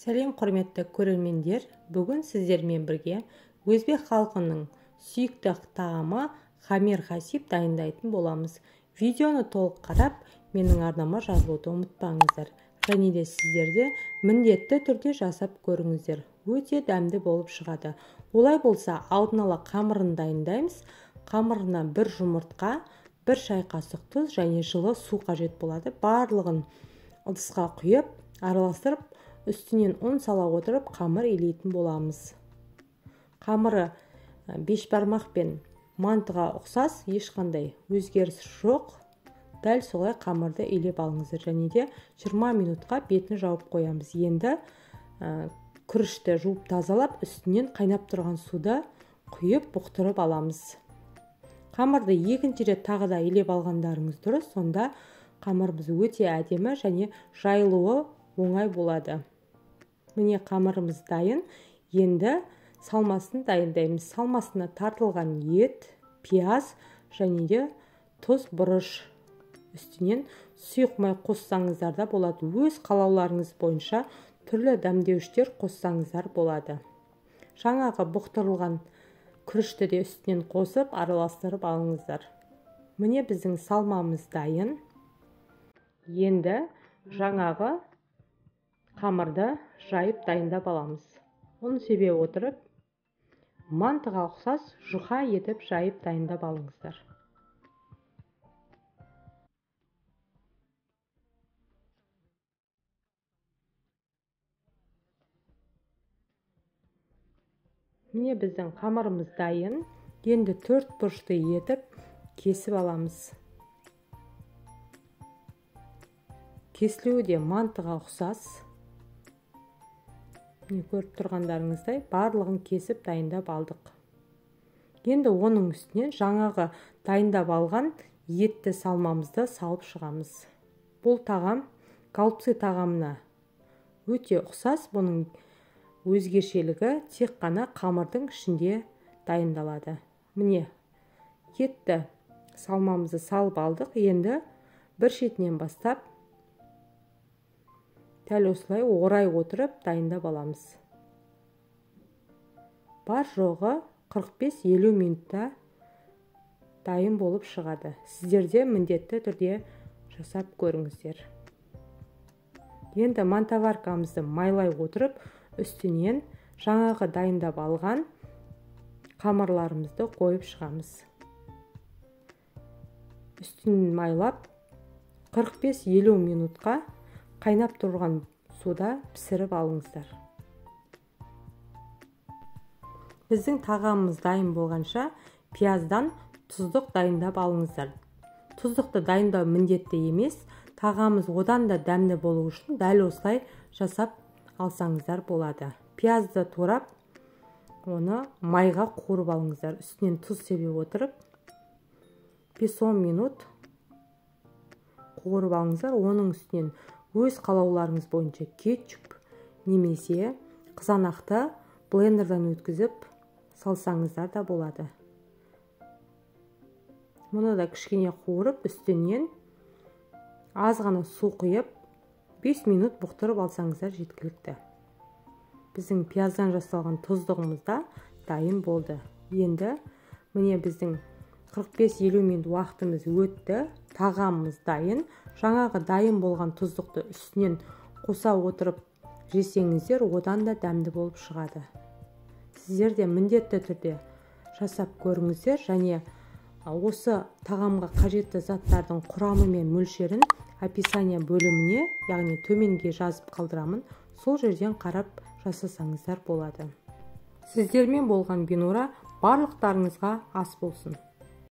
Сәлем құрметті көрермендер, бүгін сіздермен бірге өзбек халқының сүйікті тағамы хамир хасиб дайындайтын боламыз. Видеоны толық қарап, менің арнама жазылуды ұмытпаңыздар. Және де сіздерде міндетті түрде жасап көріңіздер. Өте дәмді болып шығады. Олай болса, алдын ала қамырын дайындаймыз. Қамырына бір жұмыртқа, бір шай қасық тұз және жылы су қажет болады. Барлығын ыдысқа құйып, араластырып, үстінен ұн сала отырып қамыр илейтін боламыз. Қамыры бешбармақ пен мантыға ұқсас, ешқандай өзгеріс жоқ. Дәл солай қамырды илеп алыңыздар. Және де 20 минутқа бетін жауып қоямыз. Енді күрішті жуып тазалап, үстінен қайнап тұрған суды құйып бұқтырып аламыз. Қамырды екінші рет тағы да илеп алғандарыңыз дұрыс. Сонда қамырымыз өте әдемі және жайылуы оңай болады. Міне қамырымыз дайын. Енді салмасын дайындаймыз. Салмасына тартылған ет, пияз және де тұз, бұрыш. Үстінен сұйық май қоссаңыздар да болады. Өз қалауларыңыз бойынша түрлі дәмдеуіштер қоссаңыздар болады. Жаңағы бұқтырылған күрішті де үстінен қосып араластырып алыңыздар. Міне біздің салмамыз дайын. Енді жаңағы қамырды жайып дайындап аламыз. Оны себе отырып, мантыға ұқсас жұқа етіп жайып дайындап алыңыздар. Міне біздің қамырымыз дайын. Енді 4 бұрышты етіп кесіп аламыз. Кесілуі де мантыға ұқсас. Көріп тұрғандарыңыздай барлығын кесіп дайындап алдық. Енді оның үстінен жаңағы дайындап алған етті салмамызды салып шығамыз. Бұл тағам голубцы тағамына өте ұқсас. Бұның өзгешелігі тек қана қамырдың ішінде дайындалады. Міне етті салмамызды салып алдық. Енді бір шетінен бастап дәл осылай орай отырып дайындап аламыз. Бар жоғы 45-50 минутта дайын болып шығады. Сіздерде міндетті түрде жасап көріңіздер. Енді мантаваркамызды майлай отырып, үстінен жаңағы дайындап алған қамырларымызды қойып шығамыз. Үстінен майлап 45-50 минутқа қайнап тұрған суда пісіріп алыңыздар. Біздің тағамымыз дайын болғанша пияздан тұздық дайындап алыңыздар. Тұздықты дайындау міндетті емес. Тағамымыз одан да дәмді болу үшін дәл осылай жасап алсаңыздар болады. Пиязды турап, оны майға қуырып алыңыздар. Үстінен тұз себе отырып, 5-10 минут қуырып алыңыздар. Оның үстінен өз қалауларыңыз бойынша кетчуп немесе қызанақты блендерден өткізіп салсаңыздар да болады. Мұны да кішкене қуырып, үстінен аз ғана су құйып 5 минут бұқтырып алсаңыздар жеткілікті. Біздің пияздан жасалған тұздығымыз да дайын болды. Енді міне біздің 45-50 минут уақытымыз өтті. Тағамымыз дайын. Жаңағы дайын болған тұздықты үстінен қоса отырып жесеңіздер, одан да дәмді болып шығады. Сіздер де міндетті түрде жасап көріңіздер және осы тағамға қажетті заттардың құрамы мен мөлшерін описание бөліміне, яғни төменге жазып қалдырамын. Сол жерден қарап жасасаңыздар болады. Сіздермен болған Бинура, барлықтарыңызға ас болсын.